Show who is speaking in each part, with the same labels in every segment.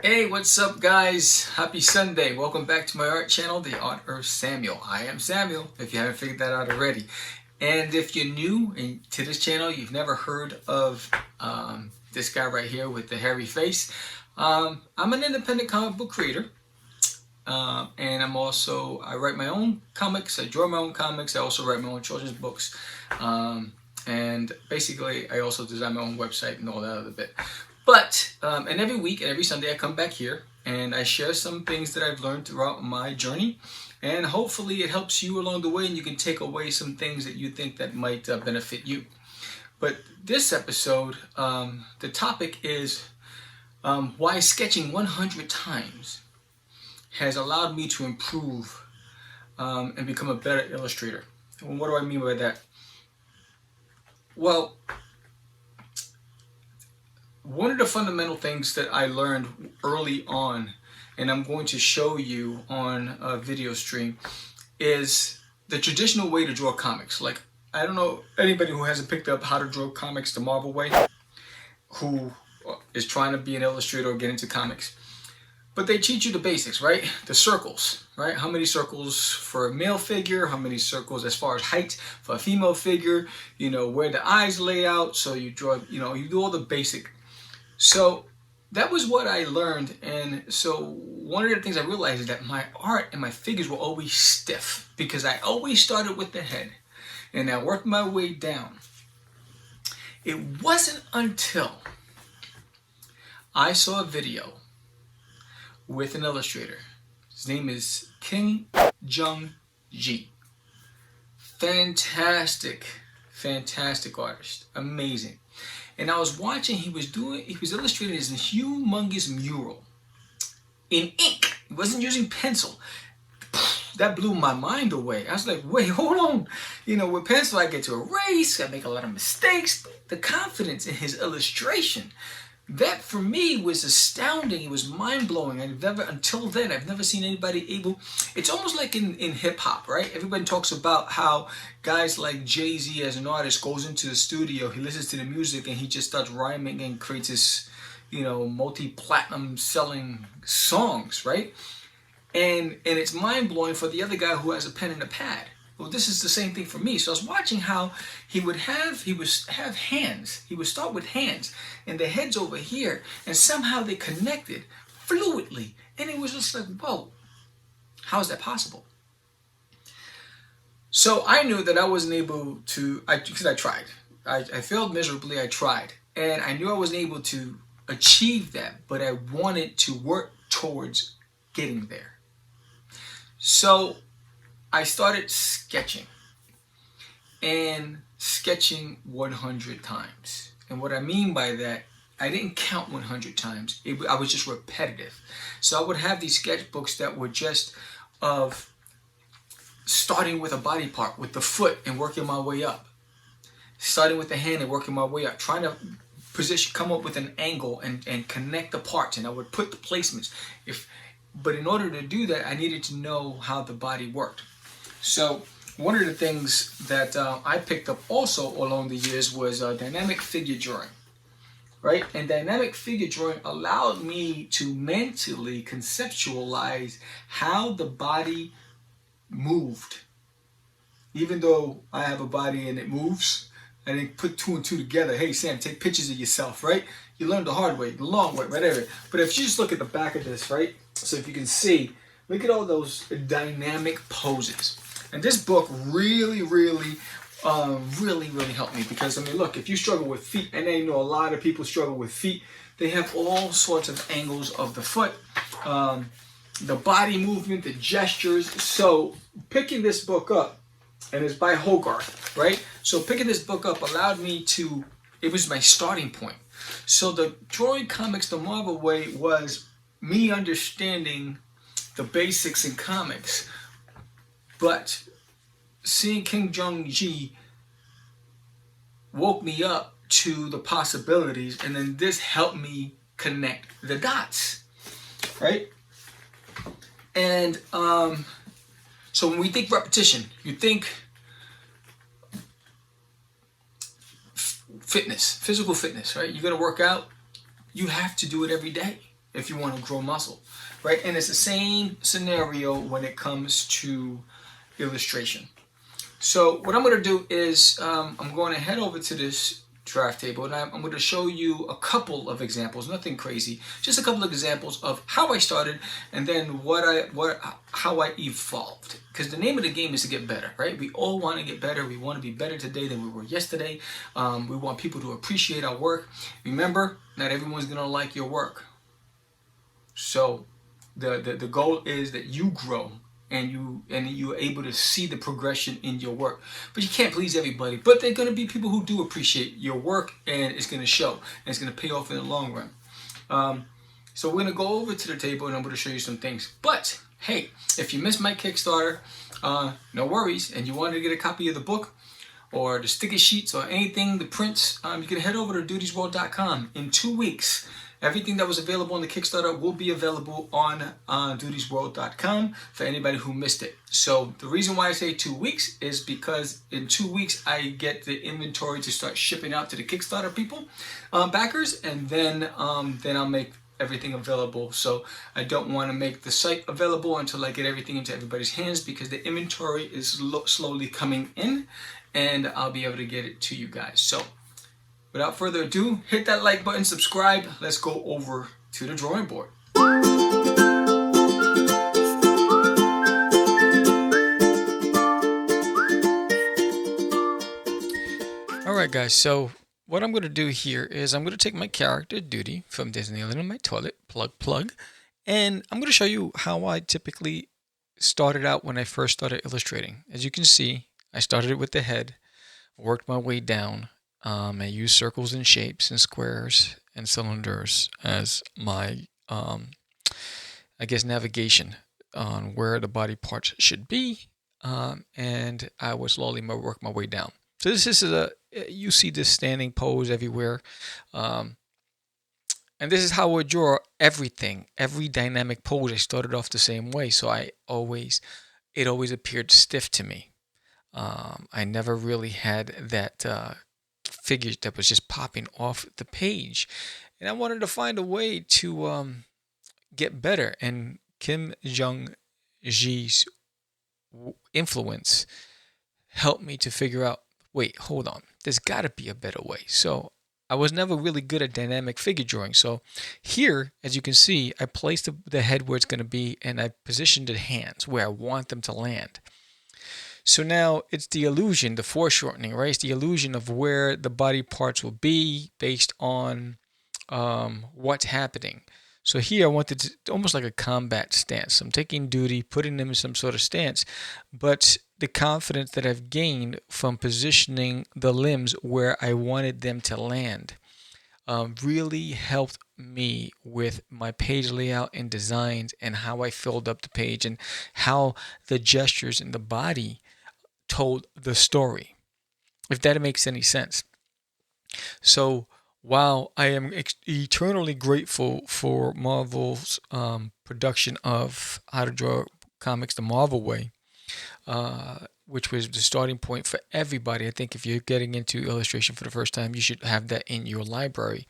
Speaker 1: Hey, what's up guys? Happy Sunday. Welcome back to my art channel, The Art of Samuel. I am Samuel, if you haven't figured that out already. And if you're new to this channel, you've never heard of this guy right here with the hairy face. I'm an independent comic book creator. And I write my own comics, I draw my own comics, I also write my own children's books. And basically, I also design my own website and all that other bit. But, and every week and every Sunday I come back here and I share some things that I've learned throughout my journey. And hopefully it helps you along the way and you can take away some things that you think that might benefit you. But this episode, the topic is why sketching 100 times has allowed me to improve and become a better illustrator. And what do I mean by that? Well, one of the fundamental things that I learned early on, and I'm going to show you on a video stream, is the traditional way to draw comics. Like, I don't know anybody who hasn't picked up how to draw comics the Marvel way, who is trying to be an illustrator or get into comics. But they teach you the basics, right? The circles, right? How many circles for a male figure, how many circles as far as height for a female figure, you know, where the eyes lay out, so you draw, you know, you do all the basic. So that was what I learned, and so one of the things I realized is that my art and my figures were always stiff because I always started with the head and I worked my way down. It wasn't until I saw a video with an illustrator. His name is Kim Jung Gi. Fantastic artist, amazing. And I was watching, he was illustrating this humongous mural in ink. He wasn't using pencil. That blew my mind away. I was like, wait, hold on. You know, with pencil I get to erase, I make a lot of mistakes. But the confidence in his illustration, that for me was astounding. It was mind-blowing. Until then, I've never seen anybody able. It's almost like in hip-hop, right? Everybody talks about how guys like Jay-Z as an artist goes into the studio, he listens to the music and he just starts rhyming and creates this, you know, multi-platinum selling songs, right? And it's mind-blowing for the other guy who has a pen and a pad. Well, this is the same thing for me. So I was watching how he would have hands. He would start with hands, and the head's over here, and somehow they connected fluidly. And it was just like, whoa, how is that possible? So I knew that I wasn't able to, because I tried. I failed miserably, I tried. And I knew I wasn't able to achieve that, but I wanted to work towards getting there. So I started sketching, and sketching 100 times. And what I mean by that, I didn't count 100 times. I was just repetitive. So I would have these sketchbooks that were just of starting with a body part, with the foot, and working my way up. Starting with the hand and working my way up. Trying to come up with an angle and connect the parts. And I would put the placements. But in order to do that, I needed to know how the body worked. So one of the things that I picked up also along the years was dynamic figure drawing, right? And dynamic figure drawing allowed me to mentally conceptualize how the body moved. Even though I have a body and it moves, I didn't put two and two together. Hey Sam, take pictures of yourself, right? You learned the hard way, the long way, whatever. But if you just look at the back of this, right? So if you can see, look at all those dynamic poses. And this book really helped me because, I mean, look, if you struggle with feet, and I know a lot of people struggle with feet, they have all sorts of angles of the foot, the body movement, the gestures. So picking this book up, and it's by Hogarth, right? So picking this book up allowed me to, it was my starting point. So the drawing comics the Marvel way was me understanding the basics in comics, but seeing Kim Jung Gi woke me up to the possibilities, and then this helped me connect the dots, right? And so when we think repetition, you think fitness, physical fitness, right? You're gonna work out, you have to do it every day. if you want to grow muscle, right? And it's the same scenario when it comes to illustration. So what I'm going to do is I'm going to head over to this draft table, and I'm going to show you a couple of examples, nothing crazy, just a couple of examples of how I started and then how I evolved. Because the name of the game is to get better, right? We all want to get better. We want to be better today than we were yesterday. We want people to appreciate our work. Remember, not everyone's going to like your work. So the goal is that you grow and you're able to see the progression in your work. But you can't please everybody. But there are going to be people who do appreciate your work, and it's going to show, and it's going to pay off in the long run. So we're going to go over to the table, and I'm going to show you some things. But hey, if you missed my Kickstarter, no worries, and you wanted to get a copy of the book or the sticky sheets or anything, the prints, you can head over to dutiesworld.com. In 2 weeks, everything that was available on the Kickstarter will be available on dutiesworld.com for anybody who missed it. So the reason why I say 2 weeks is because in 2 weeks I get the inventory to start shipping out to the Kickstarter people, backers, and then I'll make everything available. So I don't want to make the site available until I get everything into everybody's hands, because the inventory is slowly coming in, and I'll be able to get it to you guys. So without further ado, hit that like button, subscribe. Let's go over to the drawing board. Alright guys, so what I'm going to do here is I'm going to take my character Duty from Disneyland in my toilet, plug, and I'm going to show you how I typically started out when I first started illustrating. As you can see, I started it with the head, worked my way down. I used circles and shapes and squares and cylinders as my, I guess, navigation on where the body parts should be, and I would slowly work my way down. So this is you see this standing pose everywhere, and this is how I would draw everything, every dynamic pose. I started off the same way, so it always appeared stiff to me. I never really had that figure that was just popping off the page, and I wanted to find a way to get better. And Kim Jung Gi's influence helped me to figure out, wait, hold on, there's got to be a better way. So I was never really good at dynamic figure drawing. So here, as you can see, I placed the head where it's going to be, and I positioned the hands where I want them to land. So now it's the illusion, the foreshortening, right? It's the illusion of where the body parts will be based on what's happening. So here I wanted to, almost like a combat stance. I'm taking Duty, putting them in some sort of stance, but the confidence that I've gained from positioning the limbs where I wanted them to land really helped me with my page layout and designs, and how I filled up the page, and how the gestures in the body told the story, if that makes any sense. So while I am eternally grateful for Marvel's production of How to Draw Comics the Marvel Way, which was the starting point for everybody. I think if you're getting into illustration for the first time, you should have that in your library.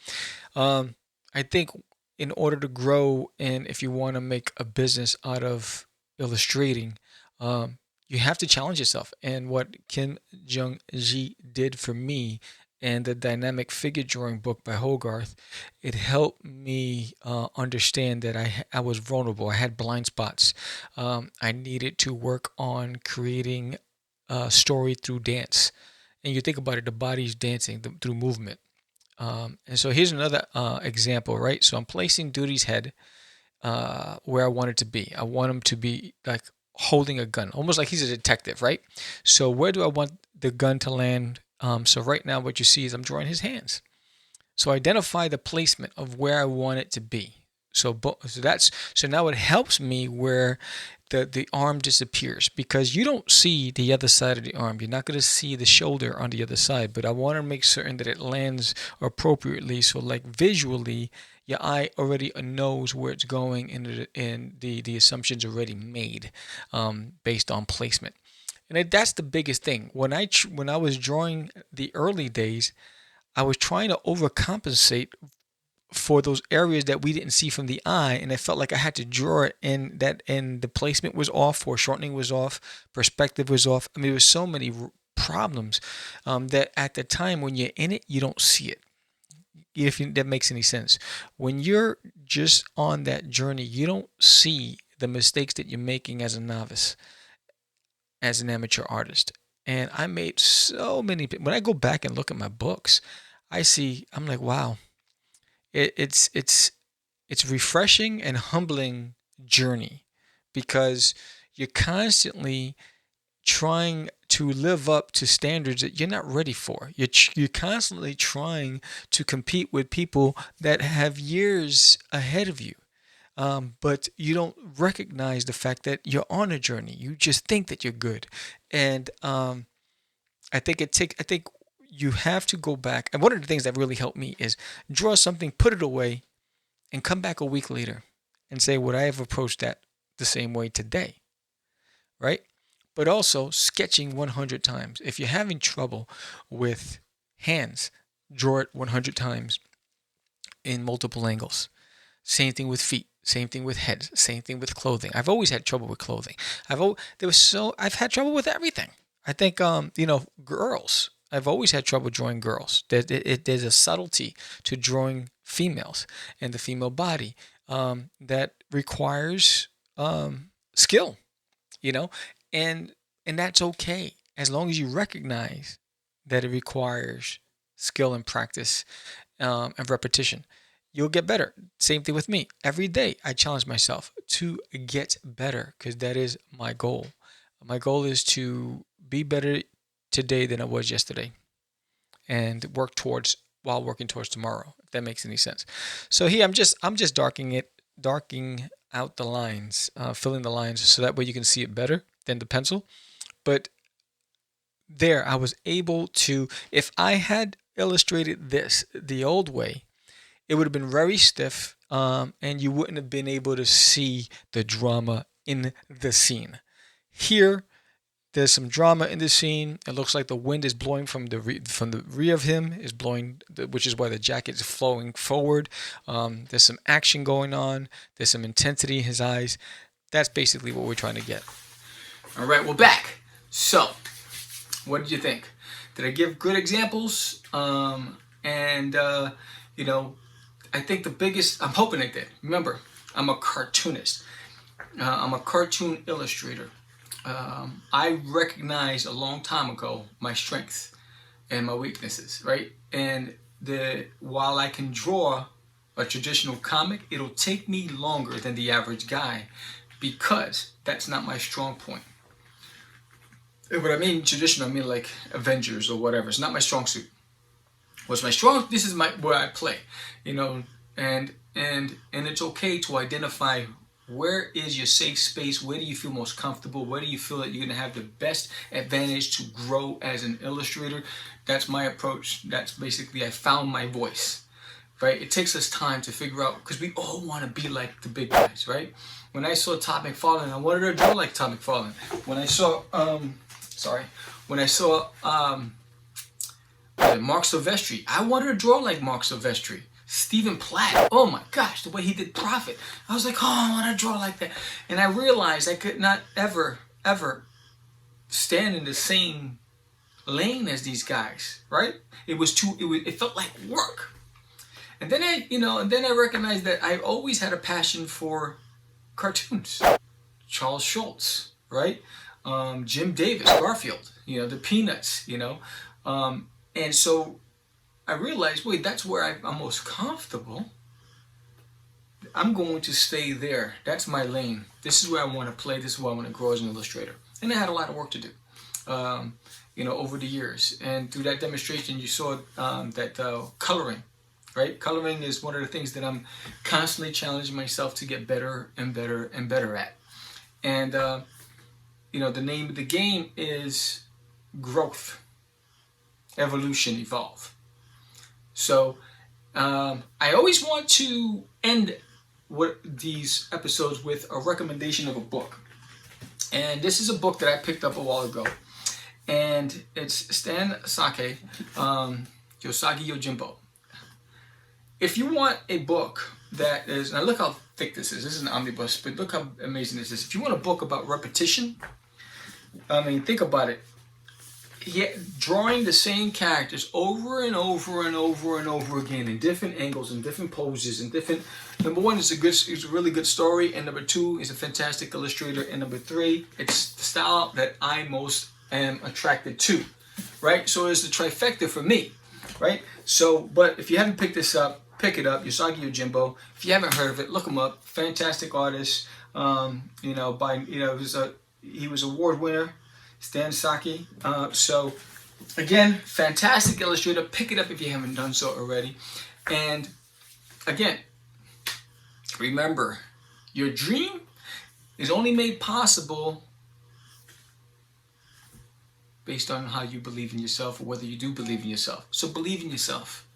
Speaker 1: I think in order to grow, and if you want to make a business out of illustrating, you have to challenge yourself. And what Kim Jung Gi did for me, and the dynamic figure drawing book by Hogarth, it helped me understand that I was vulnerable. I had blind spots. I needed to work on creating a story through dance. And you think about it, the body's dancing through movement. And so here's another example, right? So I'm placing Duty's head where I want it to be. I want him to be like holding a gun, almost like he's a detective, right? So where do I want the gun to land? So right now what you see is I'm drawing his hands. So identify the placement of where I want it to be. So now it helps me where the arm disappears, because you don't see the other side of the arm. You're not going to see the shoulder on the other side, but I want to make certain that it lands appropriately. So like visually, your eye already knows where it's going, and the assumptions already made based on placement. And that's the biggest thing. When I was drawing the early days, I was trying to overcompensate
Speaker 2: for those areas that we didn't see from the eye, and I felt like I had to draw it, and the placement was off, foreshortening was off, perspective was off. I mean, there was so many problems that at the time when you're in it, you don't see it. If that makes any sense. When you're just on that journey, you don't see the mistakes that you're making as a novice, as an amateur artist. And I made so many. When I go back and look at my books, I'm like, wow, it's refreshing and humbling journey, because you're constantly trying to live up to standards that you're not ready for. You're constantly trying to compete with people that have years ahead of you. But you don't recognize the fact that you're on a journey. You just think that you're good. And I think you have to go back. And one of the things that really helped me is draw something, put it away, and come back a week later and say, would I have approached that the same way today? Right? But also sketching 100 times. If you're having trouble with hands, draw it 100 times in multiple angles. Same thing with feet. Same thing with heads. Same thing with clothing. I've always had trouble with clothing. I've had trouble with everything. I think girls. I've always had trouble drawing girls. There's a subtlety to drawing females and the female body that requires skill, you know, and that's okay as long as you recognize that it requires skill and practice and repetition. You'll get better. Same thing with me. Every day I challenge myself to get better, because that is my goal. My goal is to be better today than I was yesterday, and while working towards tomorrow, if that makes any sense. So here I'm just darkening out the lines, filling the lines, so that way you can see it better than the pencil. But there, I was able to, if I had illustrated this the old way, it would have been very stiff, and you wouldn't have been able to see the drama in the scene. Here, there's some drama in the scene. It looks like the wind is blowing from the rear of him, is blowing, which is why the jacket is flowing forward. There's some action going on. There's some intensity in his eyes. That's basically what we're trying to get.
Speaker 1: All right, we're back. So, what did you think? Did I give good examples? I think the biggest, I'm hoping I did. Remember, I'm a cartoonist. I'm a cartoon illustrator. I recognized a long time ago my strengths and my weaknesses, right? And while I can draw a traditional comic, it'll take me longer than the average guy, because that's not my strong point. And what I mean traditional, I mean like Avengers or whatever. It's not my strong suit. What's my strong? This is where I play, and it's okay to identify where is your safe space. Where do you feel most comfortable? Where do you feel that you're gonna have the best advantage to grow as an illustrator? That's my approach. That's basically, I found my voice, right? It takes us time to figure out, because we all want to be like the big guys, right? When I saw Todd McFarlane, I wanted to draw like Todd McFarlane. When I saw Mark Silvestri, I wanted to draw like Mark Silvestri. Stephen Platt, oh my gosh, the way he did Prophet. I was like, oh, I want to draw like that. And I realized I could not ever stand in the same lane as these guys, right? It felt like work. And then I recognized that I always had a passion for cartoons. Charles Schultz, right? Jim Davis, Garfield, the Peanuts, and so I realized, wait, that's where I'm most comfortable. I'm going to stay there. That's my lane. This is where I want to play. This is where I want to grow as an illustrator. And I had a lot of work to do, over the years. And through that demonstration, you saw that coloring, right? Coloring is one of the things that I'm constantly challenging myself to get better and better and better at. And, the name of the game is growth, evolution, evolve. So I always want to end these episodes with a recommendation of a book. And this is a book that I picked up a while ago. And it's Stan Sakai, Yosagi Yojimbo. if you want a book that is, now look how thick this is. This is an omnibus, but look how amazing this is. If you want a book about repetition, I mean, think about it. Drawing the same characters over and over and over and over again in different angles and different poses and different. Number one, it's a really good story, and number two, is a fantastic illustrator, and number three, it's the style that I most am attracted to, right? So it's the trifecta for me, right? So, but if you haven't picked this up, pick it up. Usagi Yojimbo. If you haven't heard of it, look him up. Fantastic artist. He was award winner. Stan Saki. So, again, fantastic illustrator. Pick it up if you haven't done so already. And, again, remember, your dream is only made possible based on how you believe in yourself or whether you do believe in yourself. So believe in yourself.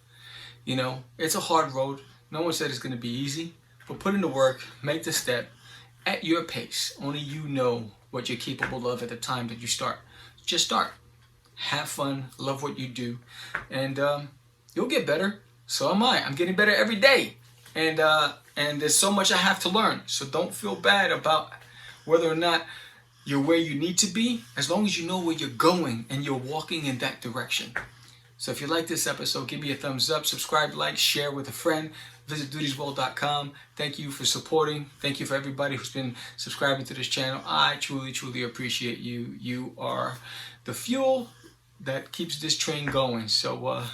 Speaker 1: You know, it's a hard road. No one said it's going to be easy. But put in the work. Make the step at your pace. Only you know what you're capable of at the time that you start. Just start. Have fun. Love what you do. And you'll get better. So am I. I'm getting better every day. And there's so much I have to learn. So don't feel bad about whether or not you're where you need to be, as long as you know where you're going and you're walking in that direction. So if you like this episode, give me a thumbs up, subscribe, like, share with a friend. Visit dudysworld.com. Thank you for supporting. Thank you for everybody who's been subscribing to this channel. I truly, truly appreciate you. You are the fuel that keeps this train going. So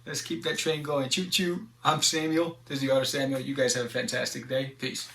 Speaker 1: let's keep that train going. Choo choo. I'm Samuel. This is the Artist Samuel. You guys have a fantastic day. Peace.